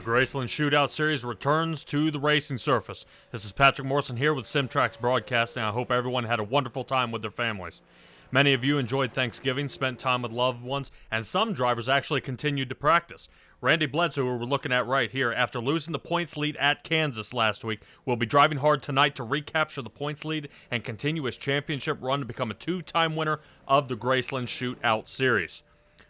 The gRaceland Shootout Series returns to the racing surface. This is Patrick Morrison here with Simtrax Broadcasting. I hope everyone had a wonderful time with their families. Many of you enjoyed Thanksgiving, spent time with loved ones, and some drivers actually continued to practice. Randy Bledsoe, who we're looking at right here, after losing the points lead at Kansas last week, will be driving hard tonight to recapture the points lead and continue his championship run to become a two-time winner of the gRaceland Shootout Series.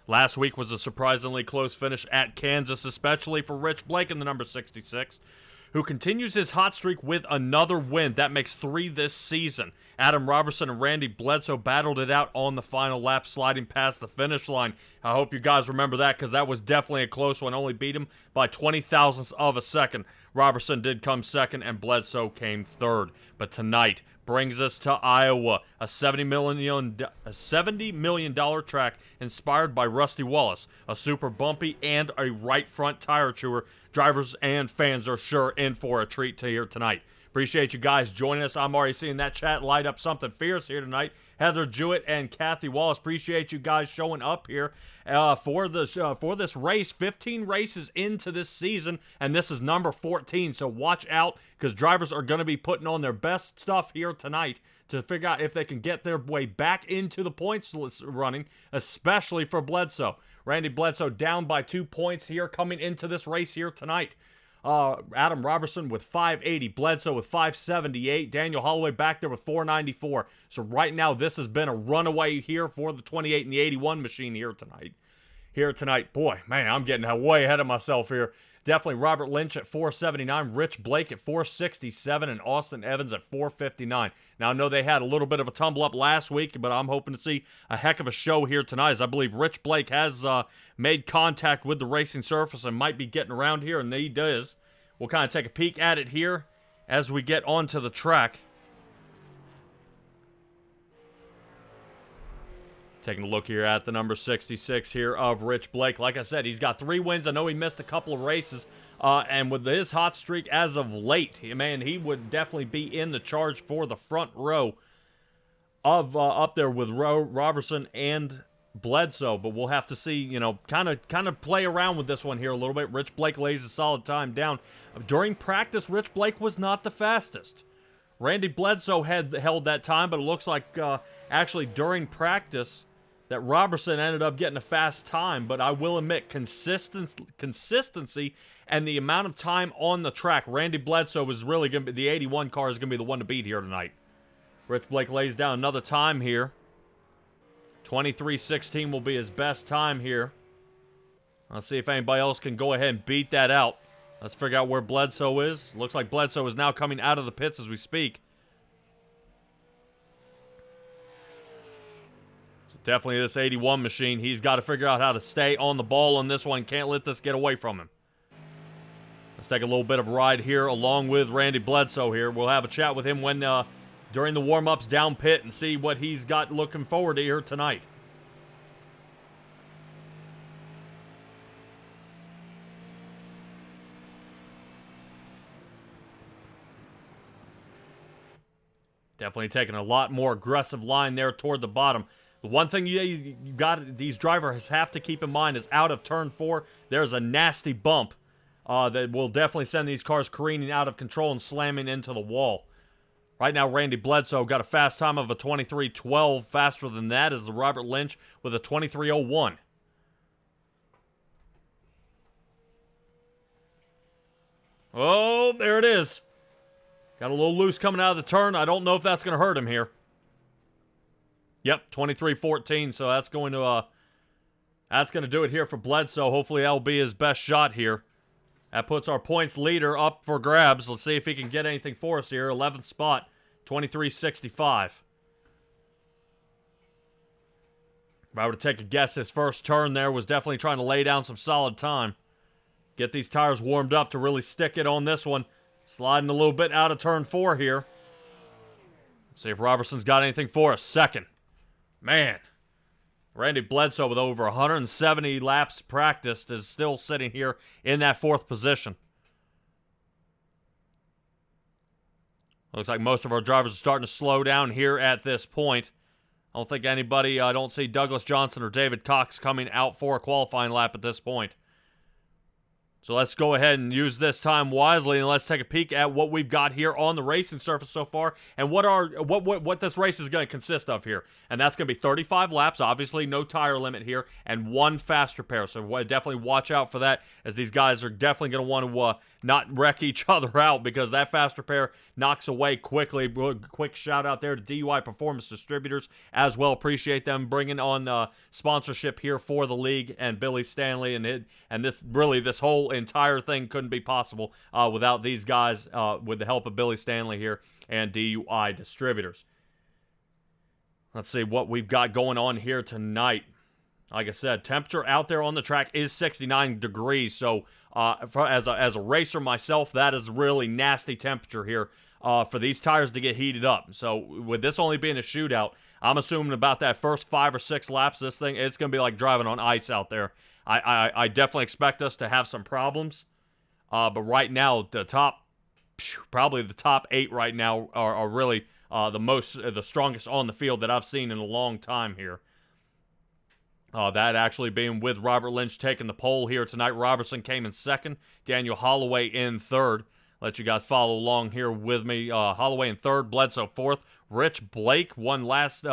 Last week was a surprisingly close finish at Kansas, especially for Rich Blake in the number 66, who continues his hot streak with another win. That makes 3 this season. Adam Robertson and Randy Bledsoe battled it out on the final lap, sliding past the finish line. I hope you guys remember that, because that was definitely a close one. Only beat him by 20 thousandths of a second. Robertson did come second, and Bledsoe came third. But tonight brings us to Iowa, a $70 million track inspired by Rusty Wallace, a super bumpy and a right front tire chewer. Drivers and fans are sure in for a treat to here tonight. Appreciate you guys joining us. I'm already seeing that chat light up something fierce here tonight. Heather Jewett and Kathy Wallace, appreciate you guys showing up here for this race. 15 races into this season, and this is number 14, so watch out, because drivers are going to be putting on their best stuff here tonight to figure out if they can get their way back into the points running, especially for Bledsoe. Randy Bledsoe down by 2 points here coming into this race here tonight. Adam Robertson with 580, Bledsoe with 578, Daniel Holloway back there with 494. So right now this has been a runaway here for the 28 and the 81 machine here tonight. Boy, man, I'm getting way ahead of myself here. Definitely Robert Lynch at 479, Rich Blake at 467, and Austin Evans at 459. Now, I know they had a little bit of a tumble up last week, but I'm hoping to see a heck of a show here tonight, as I believe Rich Blake has made contact with the racing surface and might be getting around here, and he does. We'll kind of take a peek at it here as we get onto the track. Taking a look here at the number 66 here of Rich Blake. Like I said, he's got 3 wins. I know he missed a couple of races. And with his hot streak as of late, man, he would definitely be in the charge for the front row of up there with Robertson and Bledsoe. But we'll have to see, you know, kind of play around with this one here a little bit. Rich Blake lays a solid time down. During practice, Rich Blake was not the fastest. Randy Bledsoe had held that time, but it looks like actually during practice that Robertson ended up getting a fast time. But I will admit, consistency and the amount of time on the track, Randy Bledsoe was really going to be, the 81 car is going to be the one to beat here tonight. Rich Blake lays down another time here. 23:16 will be his best time here. Let's see if anybody else can go ahead and beat that out. Let's figure out where Bledsoe is. Looks like Bledsoe is now coming out of the pits as we speak. Definitely this 81 machine. He's got to figure out how to stay on the ball on this one. Can't let this get away from him. Let's take a little bit of a ride here along with Randy Bledsoe here. We'll have a chat with him when during the warm-ups down pit and see what he's got looking forward to here tonight. Definitely taking a lot more aggressive line there toward the bottom. The one thing you got, these drivers have to keep in mind is out of turn 4, there's a nasty bump that will definitely send these cars careening out of control and slamming into the wall. Right now, Randy Bledsoe got a fast time of a 23:12. Faster than that is the Robert Lynch with a 23:01. Oh, there it is. Got a little loose coming out of the turn. I don't know if that's going to hurt him here. Yep, 23:14, so that's going to do it here for Bledsoe. Hopefully that'll be his best shot here. That puts our points leader up for grabs. Let's see if he can get anything for us here. 11th spot, 23:65. If I were to take a guess, his first turn there was definitely trying to lay down some solid time. Get these tires warmed up to really stick it on this one. Sliding a little bit out of turn 4 here. Let's see if Robertson's got anything for us. Second. Man, Randy Bledsoe with over 170 laps practiced is still sitting here in that 4th position. Looks like most of our drivers are starting to slow down here at this point. I don't think anybody, I don't see Douglas Johnson or David Cox coming out for a qualifying lap at this point. So let's go ahead and use this time wisely, and let's take a peek at what we've got here on the racing surface so far, and what this race is going to consist of here. And that's going to be 35 laps, obviously no tire limit here, and one fast repair. So definitely watch out for that, as these guys are definitely going to want to not wreck each other out, because that fast repair knocks away quickly. Quick shout out there to DUI Performance Distributors as well. Appreciate them bringing on sponsorship here for the league and Billy Stanley, and this whole entire thing couldn't be possible without these guys, with the help of Billy Stanley here and DUI Distributors. Let's see what we've got going on here tonight. Like I said, temperature out there on the track is 69 degrees, so as a racer myself, that is really nasty temperature here for these tires to get heated up. So with this only being a shootout, I'm assuming about that first 5 or 6 laps, this thing, it's going to be like driving on ice out there. I definitely expect us to have some problems, but right now, probably the top 8 right now are really the strongest on the field that I've seen in a long time here. That actually being with Robert Lynch taking the pole here tonight. Robertson came in second. Daniel Holloway in third. Let you guys follow along here with me. Holloway in third. Bledsoe fourth. Rich Blake won last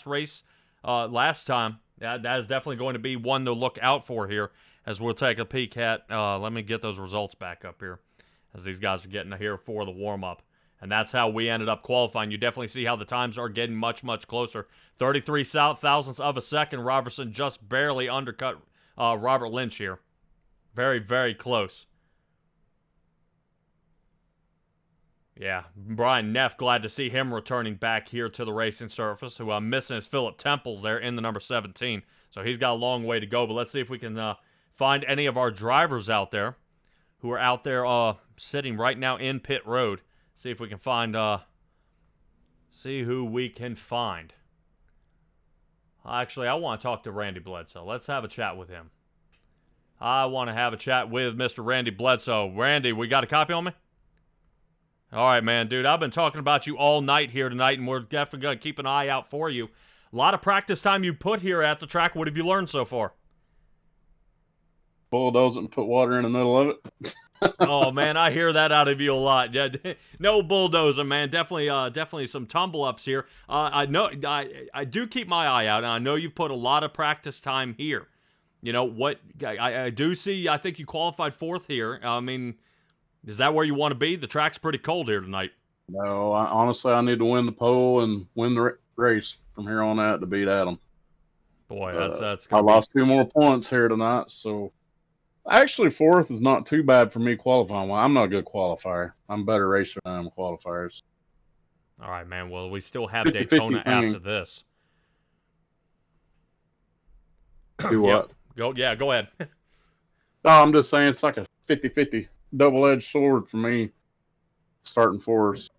race last time. That is definitely going to be one to look out for here, as we'll take a peek at. Let me get those results back up here, as these guys are getting here for the warm-up. And that's how we ended up qualifying. You definitely see how the times are getting much, much closer. 33 thousandths of a second. Robertson just barely undercut Robert Lynch here. Very, very close. Yeah, Brian Neff, glad to see him returning back here to the racing surface. Who I'm missing is Philip Temples there in the number 17. So he's got a long way to go. But let's see if we can find any of our drivers out there who are out there sitting right now in pit road. See if we can find, see who we can find. Actually, I want to talk to Randy Bledsoe. Let's have a chat with him. I want to have a chat with Mr. Randy Bledsoe. Randy, we got a copy on me? All right, man, dude. I've been talking about you all night here tonight, and we're definitely going to keep an eye out for you. A lot of practice time you put here at the track. What have you learned so far? Bulldoze and put water in the middle of it. Oh man, I hear that out of you a lot. Yeah, no bulldozing, man. Definitely some tumble ups here. I know I do keep my eye out, and I know you've put a lot of practice time here. You know what? I do see. I think you qualified fourth here. I mean, is that where you want to be? The track's pretty cold here tonight. No, honestly, I need to win the pole and win the race from here on out to beat Adam. Boy, that's. I lost 2 more points here tonight, so. Actually, fourth is not too bad for me qualifying. Well, I'm not a good qualifier. I'm a better racer than I am qualifiers. All right, man. Well, we still have Daytona after this. Do what? Yep. Go ahead. Oh, I'm just saying it's like a 50-50 double-edged sword for me starting fourth.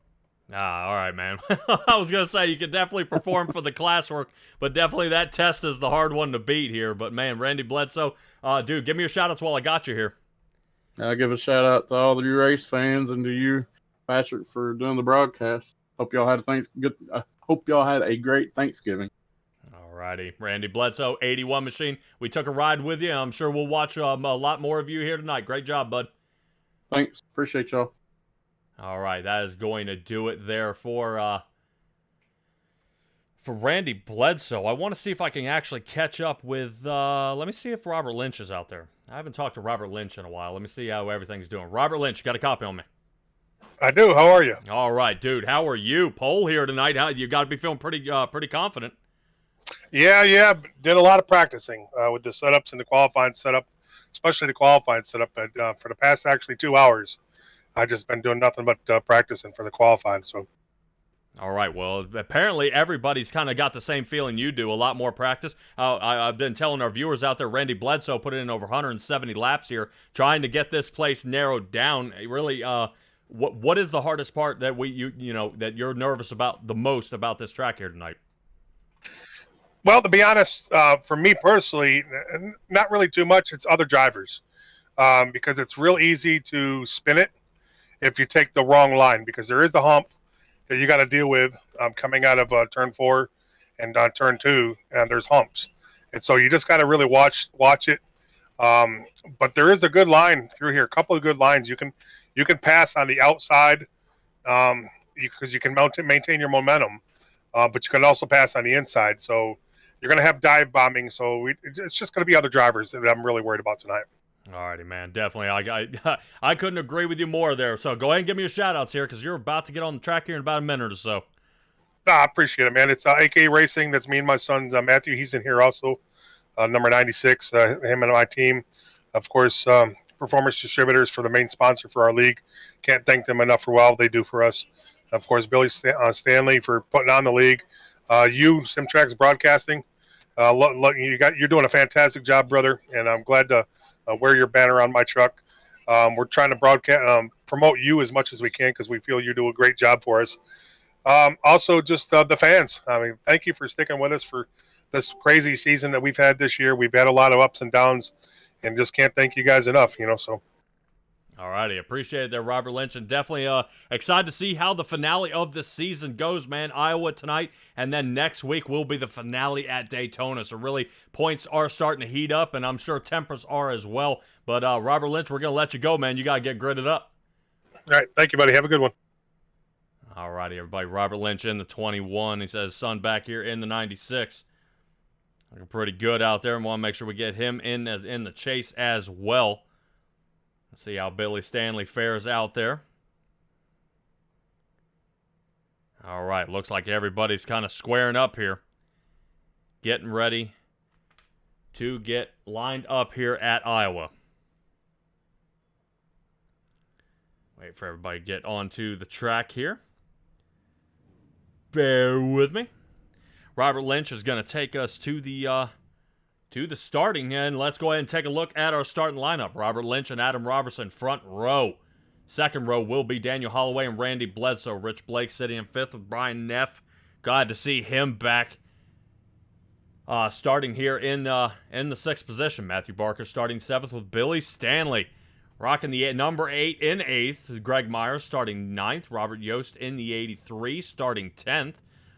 All right, man. I was going to say you could definitely perform for the classwork, but definitely that test is the hard one to beat here. But, man, Randy Bledsoe, dude, give me your shout-outs while I got you here. I'll give a shout-out to all of you race fans and to you, Patrick, for doing the broadcast. Hope y'all had a great Thanksgiving. All righty. Randy Bledsoe, 81 Machine. We took a ride with you. I'm sure we'll watch a lot more of you here tonight. Great job, bud. Thanks. Appreciate y'all. All right, that is going to do it there for Randy Bledsoe. I want to see if I can actually catch up with, let me see if Robert Lynch is out there. I haven't talked to Robert Lynch in a while. Let me see how everything's doing. Robert Lynch, you got a copy on me? I do. How are you? All right, dude. How are you? Pole here tonight. You got to be feeling pretty confident. Yeah. Did a lot of practicing with the setups and the qualifying setup, especially the qualifying setup. For the past actually 2 hours, I've just been doing nothing but practicing for the qualifying. So, all right. Well, apparently everybody's kind of got the same feeling you do. A lot more practice. I've been telling our viewers out there, Randy Bledsoe put in over 170 laps here, trying to get this place narrowed down. Really, what is the hardest part that that you're nervous about the most about this track here tonight? Well, to be honest, for me personally, not really too much. It's other drivers because it's real easy to spin it if you take the wrong line, because there is a hump that you got to deal with coming out of turn 4 and turn 2, and there's humps. And so you just got to really watch it, But there is a good line through here, a couple of good lines. You can pass on the outside because you can maintain your momentum, but you can also pass on the inside. So you're going to have dive bombing. So it's just going to be other drivers that I'm really worried about tonight. Alrighty, man. Definitely. I couldn't agree with you more there. So go ahead and give me your shout-outs here because you're about to get on the track here in about a minute or so. I appreciate it, man. It's AK Racing. That's me and my son, Matthew. He's in here also, number 96, him and my team. Of course, Performance Distributors for the main sponsor for our league. Can't thank them enough for all they do for us. Of course, Billy Stanley for putting on the league. You, Simtrax Broadcasting. You're doing a fantastic job, brother, and I'm glad to wear your banner on my truck. We're trying to promote you as much as we can because we feel you do a great job for us. Also, just the fans. I mean, thank you for sticking with us for this crazy season that we've had this year. We've had a lot of ups and downs, and just can't thank you guys enough. So. All righty, appreciate it there, Robert Lynch, and definitely excited to see how the finale of the season goes, man. Iowa tonight, and then next week will be the finale at Daytona. So really, points are starting to heat up, and I'm sure tempers are as well. But Robert Lynch, we're going to let you go, man. You got to get gridded up. All right, thank you, buddy. Have a good one. All righty, everybody. Robert Lynch in the 21. He says, son back here in the 96. Looking pretty good out there, and want to make sure we get him in the chase as well. Let's see how Billy Stanley fares out there. All right, looks like everybody's kind of squaring up here. Getting ready to get lined up here at Iowa. Wait for everybody to get onto the track here. Bear with me. Robert Lynch is going to take us to the starting, and let's go ahead and take a look at our starting lineup. Robert Lynch and Adam Robertson, front row. Second row will be Daniel Holloway and Randy Bledsoe. Rich Blake sitting in fifth with Brian Neff. Glad to see him back. Starting here in the sixth position. Matthew Barker starting seventh with Billy Stanley. Rocking the number 8 in eighth. Greg Myers starting ninth. Robert Yost in the 83, starting 10th.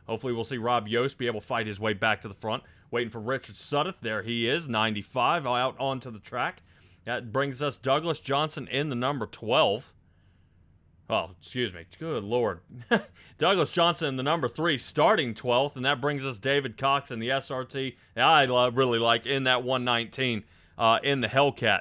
Hopefully we'll see Rob Yost be able to fight his way back to the front. Waiting for Richard Sudduth. There he is, 95, out onto the track. That brings us Douglas Johnson in the number 12. Oh, excuse me. Good Lord. Douglas Johnson in the number 3, starting 12th, and that brings us David Cox in the SRT. I really like in that 119 in the Hellcat.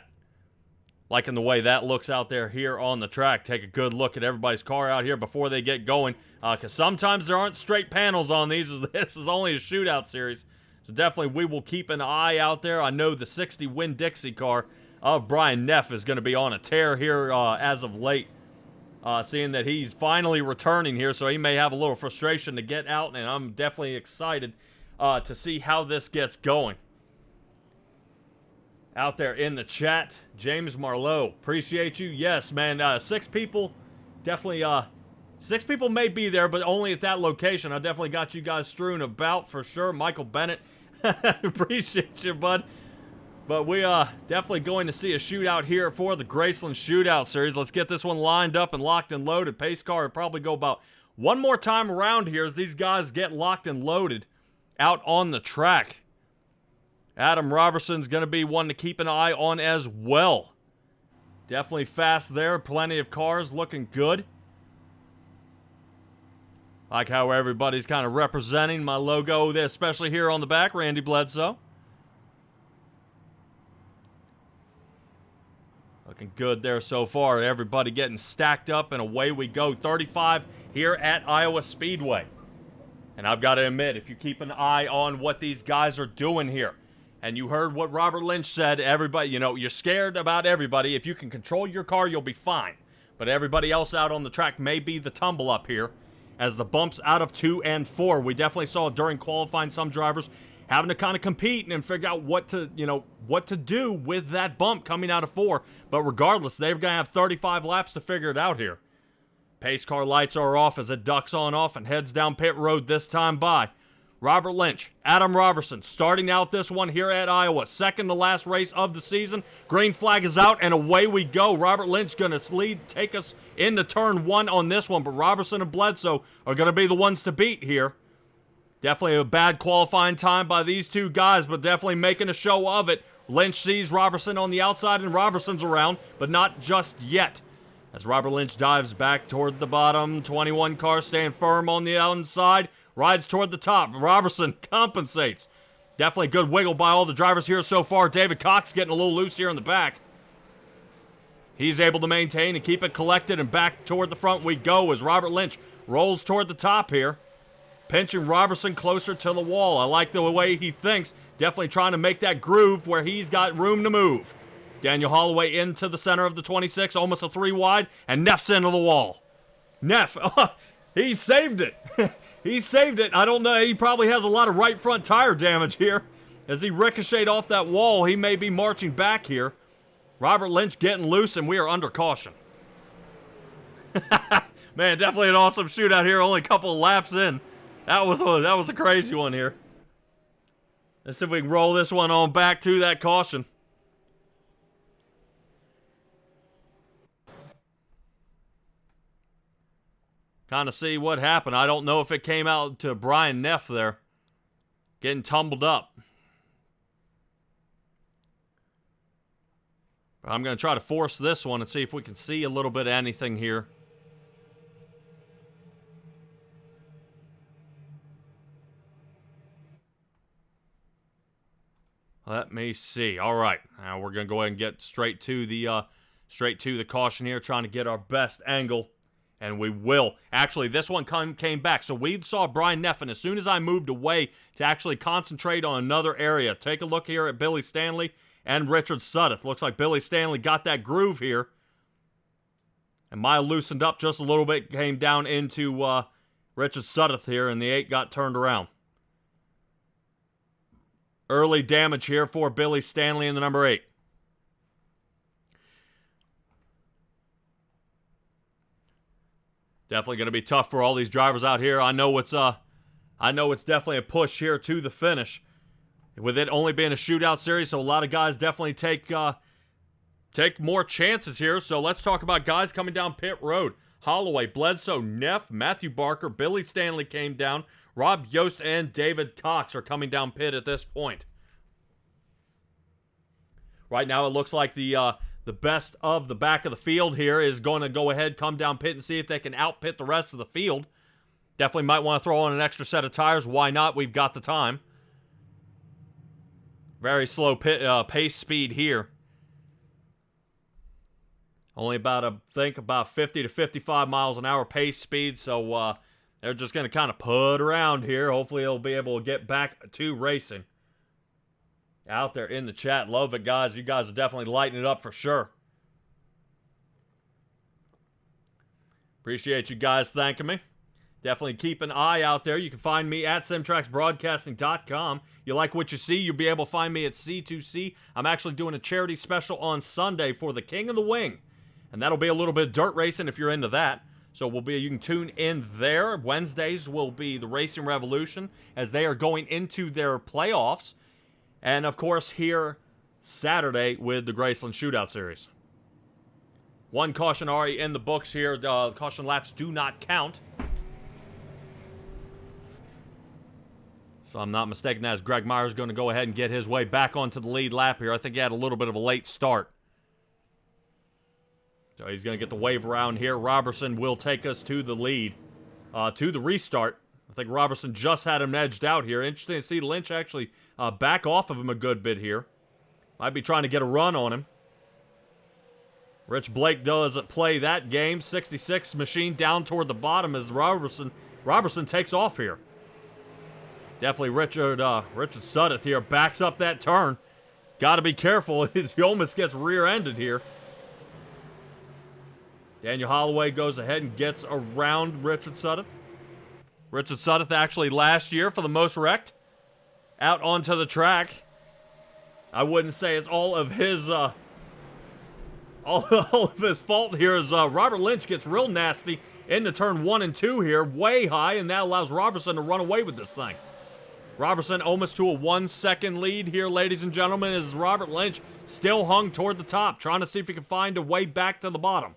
Liking the way that looks out there here on the track. Take a good look at everybody's car out here before they get going, because sometimes there aren't straight panels on these. This is only a shootout series. So definitely we will keep an eye out there. I know the 60 Winn-Dixie car of Brian Neff is going to be on a tear here as of late. Seeing that he's finally returning here, so he may have a little frustration to get out, and I'm definitely excited to see how this gets going. Out there in the chat, James Marlowe, appreciate you. Yes, man, 6 people, definitely, 6 people may be there, but only at that location. I definitely got you guys strewn about for sure. Michael Bennett, appreciate you, bud. But we are definitely going to see a shootout here for the gRaceland Shootout Series. Let's get this one lined up and locked and loaded. Pace car will probably go about one more time around here as these guys get locked and loaded out on the track. Adam Robertson's going to be one to keep an eye on as well. Definitely fast there. Plenty of cars looking good. Like how everybody's kind of representing my logo there, especially here on the back, Randy Bledsoe. Looking good there so far. Everybody getting stacked up, and away we go. 35 here at Iowa Speedway. And I've got to admit, if you keep an eye on what these guys are doing here, and you heard what Robert Lynch said, everybody, you're scared about everybody. If you can control your car, you'll be fine. But everybody else out on the track may be the tumble up here as the bumps out of 2 and 4. We definitely saw during qualifying some drivers having to kind of compete and figure out what to do with that bump coming out of 4. But regardless, they're going to have 35 laps to figure it out here. Pace car lights are off as it ducks on off and heads down pit road this time by Robert Lynch, Adam Robertson, starting out this one here at Iowa. Second to last race of the season. Green flag is out, and away we go. Robert Lynch going to take us into turn 1 on this one, but Robertson and Bledsoe are going to be the ones to beat here. Definitely a bad qualifying time by these two guys, but definitely making a show of it. Lynch sees Robertson on the outside, and Robertson's around, but not just yet. As Robert Lynch dives back toward the bottom, 21 cars staying firm on the outside, rides toward the top. Robertson compensates. Definitely good wiggle by all the drivers here so far. David Cox getting a little loose here in the back. He's able to maintain and keep it collected, and back toward the front we go as Robert Lynch rolls toward the top here. Pinching Robertson closer to the wall. I like the way he thinks. Definitely trying to make that groove where he's got room to move. Daniel Holloway into the center of the 26, almost a 3 wide, and Neff's into the wall. Neff, he saved it. He saved it. I don't know. He probably has a lot of right front tire damage here. As he ricocheted off that wall, he may be marching back here. Robert Lynch getting loose, and we are under caution. Man, definitely an awesome shootout here. Only a couple of laps in. That was a crazy one here. Let's see if we can roll this one on back to that caution. Kind of see what happened. I don't know if it came out to Brian Neff there. Getting tumbled up. But I'm going to try to force this one and see if we can see a little bit of anything here. Let me see. All right. Now we're going to go ahead and get straight to the caution here, trying to get our best angle. And we will. Actually, this one came back. So we saw Brian Neff, and as soon as I moved away to actually concentrate on another area, take a look here at Billy Stanley and Richard Sudduth. Looks like Billy Stanley got that groove here. And mine loosened up just a little bit, came down into Richard Sudduth here, and the 8 got turned around. Early damage here for Billy Stanley in the number 8. Definitely going to be tough for all these drivers out here. I know it's definitely a push here to the finish. With it only being a shootout series, so a lot of guys definitely take more chances here. So let's talk about guys coming down pit road. Holloway, Bledsoe, Neff, Matthew Barker, Billy Stanley came down. Rob Yost and David Cox are coming down pit at this point. Right now it looks like the best of the back of the field here is going to go ahead, come down pit, and see if they can outpit the rest of the field. Definitely might want to throw on an extra set of tires. Why not? We've got the time. Very slow pace speed here. Only about 50 to 55 miles an hour pace speed, so they're just going to kind of put around here. Hopefully they'll be able to get back to racing. Out there in the chat. Love it, guys. You guys are definitely lighting it up for sure. Appreciate you guys thanking me. Definitely keep an eye out there. You can find me at simtracksbroadcasting.com. You like what you see, you'll be able to find me at C2C. I'm actually doing a charity special on Sunday for the King of the Wing. And that'll be a little bit of dirt racing if you're into that. So you can tune in there. Wednesdays will be the Racing Revolution as they are going into their playoffs. And, of course, here Saturday with the gRaceland Shootout Series. One caution already in the books here. Caution laps do not count. If I'm not mistaken, that's Greg Myers going to go ahead and get his way back onto the lead lap here. I think he had a little bit of a late start. So he's going to get the wave around here. Robertson will take us to the lead, to the restart. I think Robertson just had him edged out here. Interesting to see Lynch actually back off of him a good bit here. Might be trying to get a run on him. Rich Blake doesn't play that game. 66 machine down toward the bottom as Robertson takes off here. Definitely Richard Sudduth here backs up that turn. Got to be careful as he almost gets rear-ended here. Daniel Holloway goes ahead and gets around Richard Sudduth. Richard Sudduth actually last year for the most wrecked out onto the track. I wouldn't say it's all of his fault here as Robert Lynch gets real nasty into turn 1 and 2 here, way high, and that allows Robertson to run away with this thing. Robertson almost to a 1-second lead here, ladies and gentlemen, as Robert Lynch still hung toward the top, trying to see if he can find a way back to the bottom.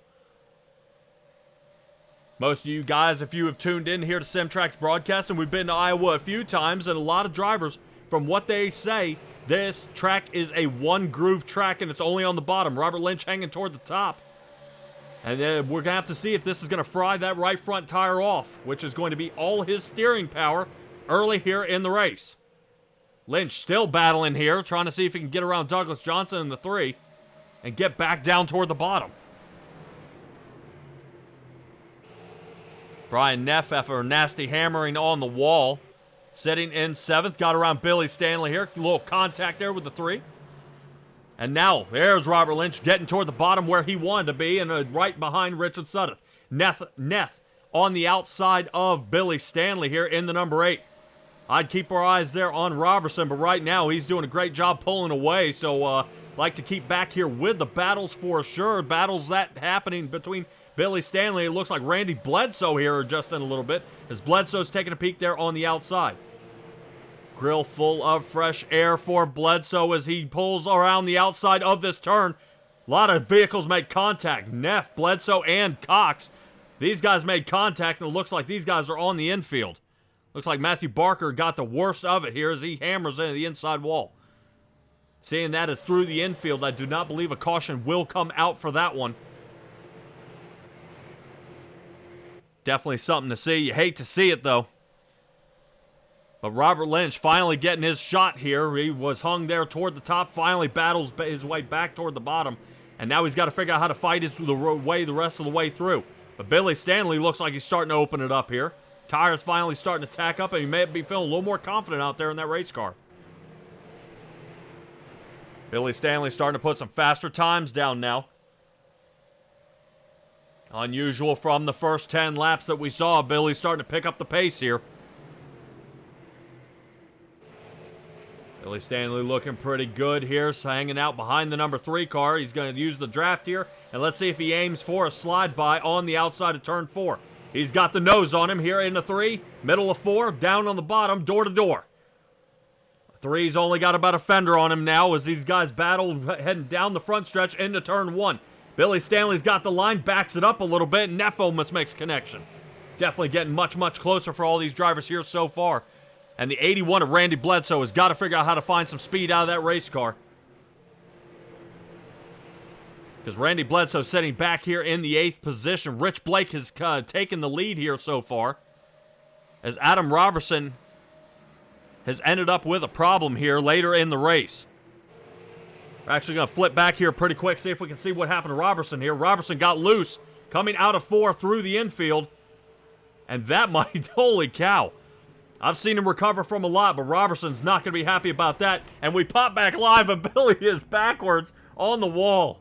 Most of you guys, if you have tuned in here to Simtrax Broadcasting, we've been to Iowa a few times, and a lot of drivers, from what they say, This track is a one-groove track, and it's only on the bottom. Robert Lynch hanging toward the top. And then we're going to have to see if this is going to fry that right front tire off, which is going to be all his steering power early here in the race. Lynch still battling here, trying to see if he can get around Douglas Johnson in the 3 and get back down toward the bottom. Brian Neff, after a nasty hammering on the wall, sitting in 7th, got around Billy Stanley here. A little contact there with the 3. And now, there's Robert Lynch getting toward the bottom where he wanted to be, and right behind Richard Sudduth. Neff on the outside of Billy Stanley here in the number 8. I'd keep our eyes there on Robertson, but right now he's doing a great job pulling away, so like to keep back here with the battles for sure. Battles that happening between Billy Stanley. It looks like Randy Bledsoe here adjusting a little bit, as Bledsoe's taking a peek there on the outside. Grill full of fresh air for Bledsoe as he pulls around the outside of this turn. A lot of vehicles make contact. Neff, Bledsoe, and Cox. These guys made contact, and it looks like these guys are on the infield. Looks like Matthew Barker got the worst of it here as he hammers into the inside wall. Seeing that is through the infield, I do not believe a caution will come out for that one. Definitely something to see. You hate to see it, though. But Robert Lynch finally getting his shot here. He was hung there toward the top, finally battles his way back toward the bottom. And now he's got to figure out how to fight his way the rest of the way through. But Billy Stanley looks like he's starting to open it up here. Tires finally starting to tack up, and he may be feeling a little more confident out there in that race car. Billy Stanley starting to put some faster times down now. Unusual from the first 10 laps that we saw. Billy's starting to pick up the pace here. Billy Stanley looking pretty good here, so hanging out behind the number 3 car. He's going to use the draft here, and let's see if he aims for a slide by on the outside of turn 4. He's got the nose on him here in the 3, middle of 4, down on the bottom, door to door. 3's only got about a fender on him now as these guys battle heading down the front stretch into turn 1. Billy Stanley's got the line, backs it up a little bit, and Neff almost makes connection. Definitely getting much, much closer for all these drivers here so far. And the 81 of Randy Bledsoe has got to figure out how to find some speed out of that race car. Because Randy Bledsoe sitting back here in the 8th position. Rich Blake has taken the lead here so far, as Adam Robertson has ended up with a problem here later in the race. We're actually going to flip back here pretty quick, see if we can see what happened to Robertson here. Robertson got loose, coming out of 4 through the infield. And that might, holy cow. I've seen him recover from a lot, but Robertson's not going to be happy about that. And we pop back live, and Billy is backwards on the wall.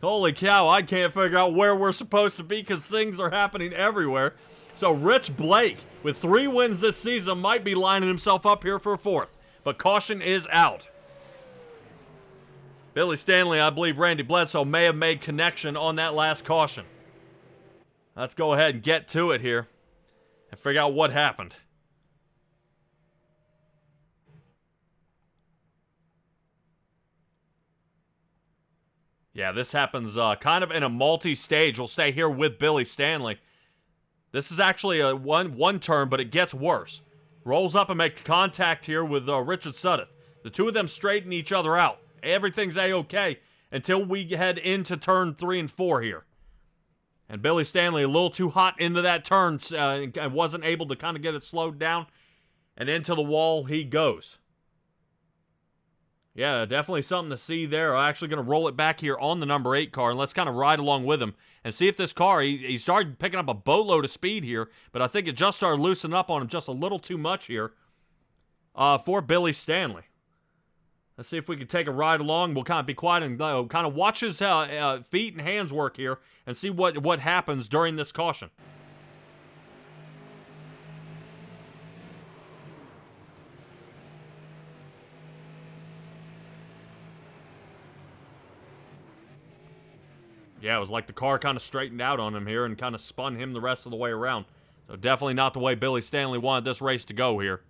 Holy cow, I can't figure out where we're supposed to be because things are happening everywhere. So Rich Blake, with 3 wins this season, might be lining himself up here for a 4th. But caution is out. Billy Stanley, I believe Randy Bledsoe may have made connection on that last caution. Let's go ahead and get to it here and figure out what happened. Yeah, this happens kind of in a multi-stage. We'll stay here with Billy Stanley. This is actually a one turn, but it gets worse. Rolls up and makes contact here with Richard Sudduth. The two of them straighten each other out. Everything's A-okay until we head into turn 3 and 4 here. And Billy Stanley a little too hot into that turn and wasn't able to kind of get it slowed down. And into the wall he goes. Yeah, definitely something to see there. I'm actually going to roll it back here on the number 8 car, and let's kind of ride along with him and see if this car, he started picking up a boatload of speed here, but I think it just started loosening up on him just a little too much here for Billy Stanley. Let's see if we can take a ride along. We'll kind of be quiet and kind of watch his feet and hands work here and see what happens during this caution. Yeah, it was like the car kind of straightened out on him here and kind of spun him the rest of the way around. So definitely not the way Billy Stanley wanted this race to go here.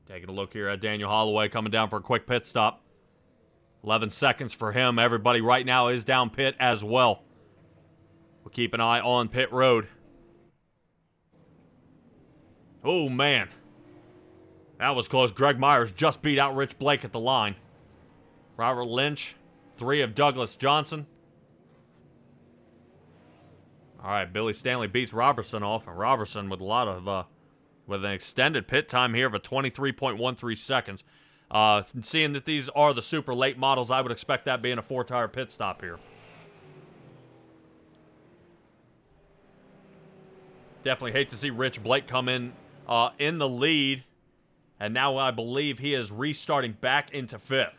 Taking a look here at Daniel Holloway coming down for a quick pit stop. 11 seconds for him. Everybody right now is down pit as well. We'll keep an eye on pit road. Oh, man. That was close. Greg Myers just beat out Rich Blake at the line. Robert Lynch, 3 of Douglas Johnson. All right, Billy Stanley beats Robertson off, and Robertson with a lot of, with an extended pit time here of a 23.13 seconds. Seeing that these are the super late models, I would expect that being a 4-tire pit stop here. Definitely hate to see Rich Blake come in the lead, and now I believe he is restarting back into 5th.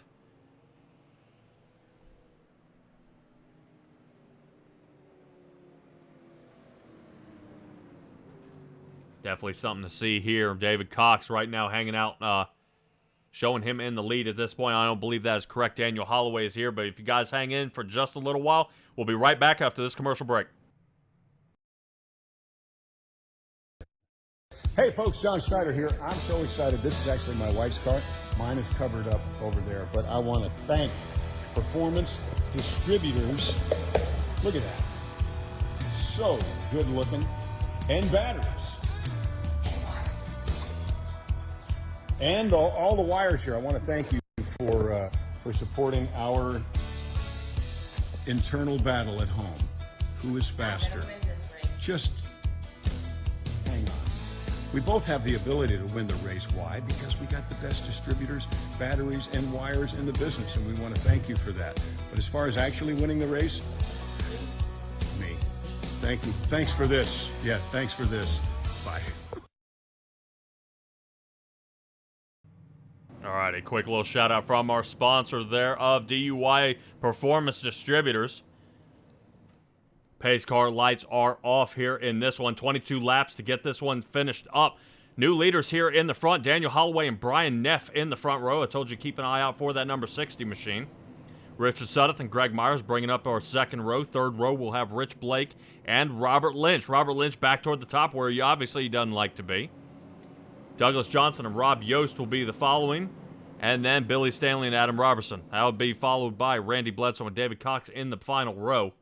Definitely something to see here. David Cox right now hanging out, showing him in the lead at this point. I don't believe that is correct. Daniel Holloway is here, but if you guys hang in for just a little while, we'll be right back after this commercial break. Hey folks, John Schneider here. I'm so excited. This is actually my wife's car. Mine is covered up over there, but I want to thank Performance Distributors. Look at that. So good looking. And batteries. And all the wires here. I want to thank you for supporting our internal battle at home. Who is faster? Just hang on. We both have the ability to win the race. Why? Because we got the best distributors, batteries, and wires in the business, and we want to thank you for that. But as far as actually winning the race, me. Thank you. Thanks for this. Yeah, thanks for this. Bye. All right, a quick little shout out from our sponsor there of DUI Performance Distributors. Pace car lights are off here in this one. 22 laps to get this one finished up. New leaders here in the front. Daniel Holloway and Brian Neff in the front row. I told you keep an eye out for that number 60 machine. Richard Sudduth and Greg Myers bringing up our second row. Third row we'll have Rich Blake and Robert Lynch. Robert Lynch back toward the top where he obviously doesn't like to be. Douglas Johnson and Rob Yost will be the following. And then Billy Stanley and Adam Robertson. That will be followed by Randy Bledsoe and David Cox in the final row.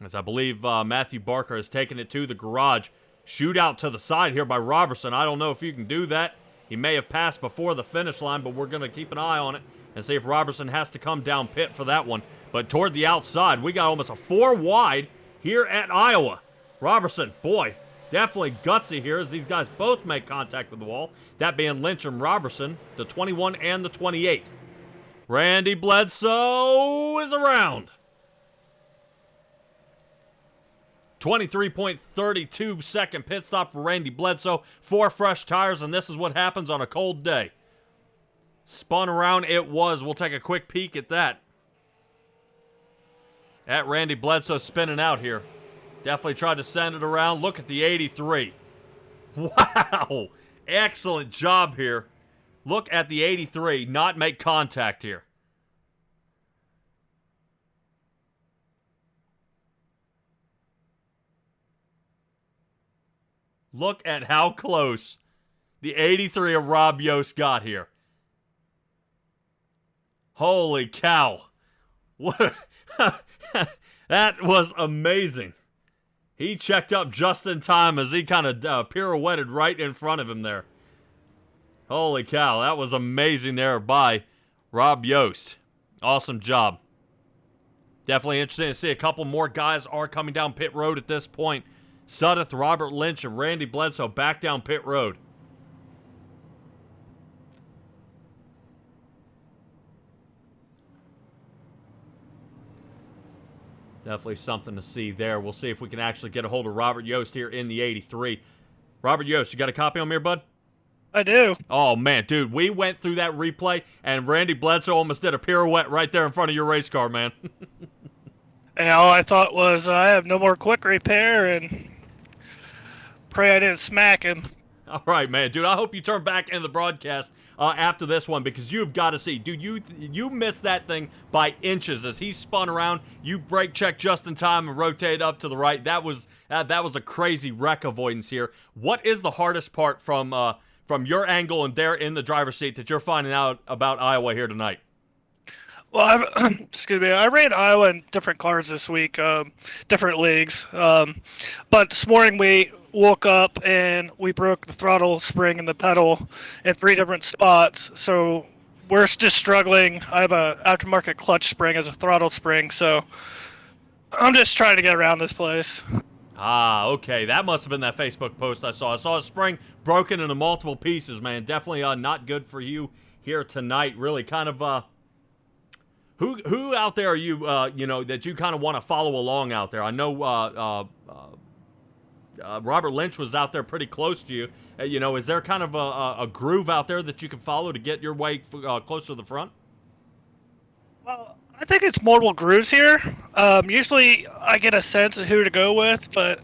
As I believe Matthew Barker has taken it to the garage. Shootout to the side here by Robertson. I don't know if you can do that. He may have passed before the finish line, but we're going to keep an eye on it and see if Robertson has to come down pit for that one. But toward the outside, we got almost a 4 wide here at Iowa. Robertson, boy, definitely gutsy here as these guys both make contact with the wall. That being Lynch and Robertson, the 21 and the 28. Randy Bledsoe is around. 23.32 second pit stop for Randy Bledsoe. 4 fresh tires, and this is what happens on a cold day. Spun around it was. We'll take a quick peek at that. At Randy Bledsoe spinning out here. Definitely tried to send it around. Look at the 83. Wow. Excellent job here. Look at the 83. Not make contact here. Look at how close the 83 of Rob Yost got here. Holy cow. What? That was amazing. He checked up just in time as he kind of pirouetted right in front of him there. Holy cow. That was amazing there by Rob Yost. Awesome job. Definitely interesting to see a couple more guys are coming down pit road at this point. Sudduth, Robert Lynch, and Randy Bledsoe back down pit road. Definitely something to see there. We'll see if we can actually get a hold of Robert Yost here in the 83. Robert Yost, you got a copy on me here, bud? I do. Oh, man, dude, we went through that replay, and Randy Bledsoe almost did a pirouette right there in front of your race car, man. And all I thought was I have no more quick repair and pray I didn't smack him. All right, man. Dude, I hope you turn back in the broadcast after this one because you've got to see. Dude, you missed that thing by inches as he spun around. You brake checked just in time and rotated up to the right. That was a crazy wreck avoidance here. What is the hardest part from your angle and there in the driver's seat that you're finding out about Iowa here tonight? Well, excuse me. I ran Iowa in different cars this week, different leagues. But this morning woke up and we broke the throttle spring and the pedal in 3 different spots. So we're just struggling. I have a aftermarket clutch spring as a throttle spring, so I'm just trying to get around this place. Ah, okay. That must have been that Facebook post I saw. I saw a spring broken into multiple pieces, man. Definitely not good for you here tonight. Really kind of, who out there are you, that you kind of want to follow along out there? I know Robert Lynch was out there pretty close to you. Is there kind of a groove out there that you can follow to get your way closer to the front? Well, I think it's multiple grooves here. Usually I get a sense of who to go with, but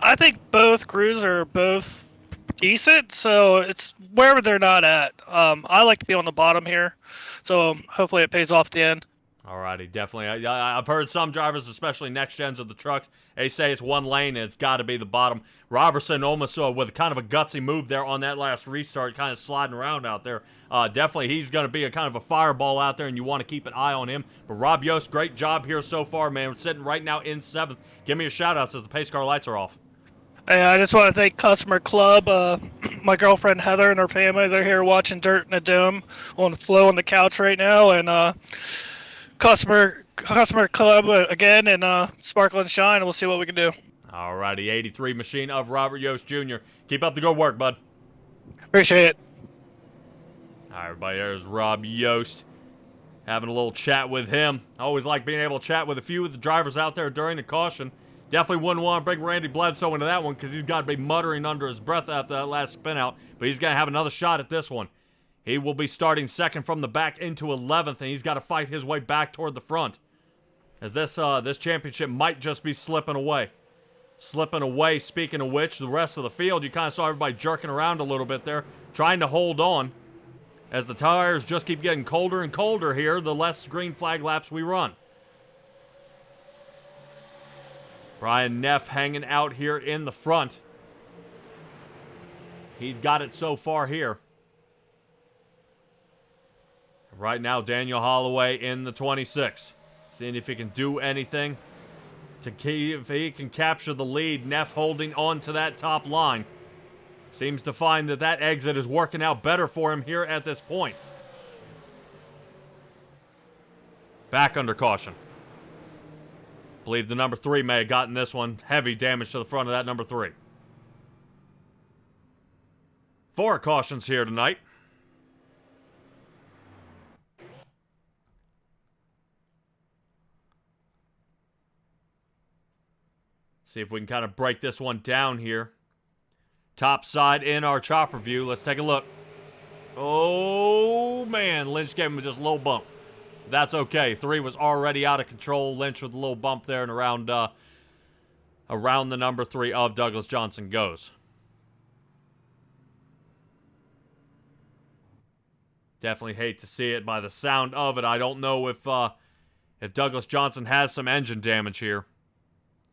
I think both grooves are both decent, so it's wherever they're not at. I like to be on the bottom here, so hopefully it pays off at the end. Alrighty, definitely. I've heard some drivers, especially next gens of the trucks, they say it's one lane and it's got to be the bottom. Robertson almost with kind of a gutsy move there on that last restart, kind of sliding around out there. Definitely, he's going to be a kind of a fireball out there, and you want to keep an eye on him. But Rob Yost, great job here so far, man. We're sitting right now in 7th. Give me a shout-out as the pace car lights are off. Hey, I just want to thank Customer Club, my girlfriend Heather and her family. They're here watching Dirt in a Dome on the flow on the couch right now, and Customer Club again, and Sparkle and Shine, and we'll see what we can do. Alrighty, 83 machine of Robert Yost Jr. Keep up the good work, bud. Appreciate it. All right, everybody, there's Rob Yost. Having a little chat with him. I always like being able to chat with a few of the drivers out there during the caution. Definitely wouldn't want to bring Randy Bledsoe into that one because he's got to be muttering under his breath after that last spin out. But he's going to have another shot at this one. He will be starting second from the back into 11th, and he's got to fight his way back toward the front. As this championship might just be slipping away. Slipping away, speaking of which, the rest of the field, you kind of saw everybody jerking around a little bit there, trying to hold on. As the tires just keep getting colder and colder here, the less green flag laps we run. Brian Neff hanging out here in the front. He's got it so far here. Right now, Daniel Holloway in the 26. Seeing if he can do anything to if he can capture the lead. Neff holding on to that top line. Seems to find that exit is working out better for him here at this point. Back under caution. Believe the number 3 may have gotten this one. Heavy damage to the front of that number 3. 4 cautions here tonight. See if we can kind of break this one down here. Top side in our chopper view. Let's take a look. Oh, man. Lynch gave him just a little bump. That's okay. 3 was already out of control. Lynch with a little bump there, and around the number 3 of Douglas Johnson goes. Definitely hate to see it by the sound of it. I don't know if Douglas Johnson has some engine damage here.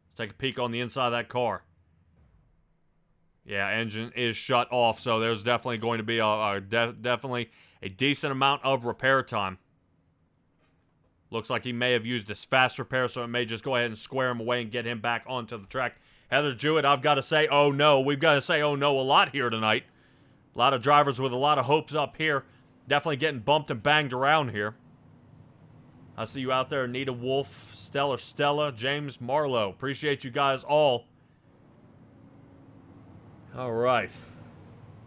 Let's take a peek on the inside of that car. Yeah, engine is shut off, so there's definitely going to be definitely a decent amount of repair time. Looks like he may have used this fast repair, so it may just go ahead and square him away and get him back onto the track. Heather Jewett, I've got to say, oh no. We've got to say, oh no, a lot here tonight. A lot of drivers with a lot of hopes up here. Definitely getting bumped and banged around here. I see you out there, Anita Wolf, Stellar Stella, James Marlowe. Appreciate you guys all. All right.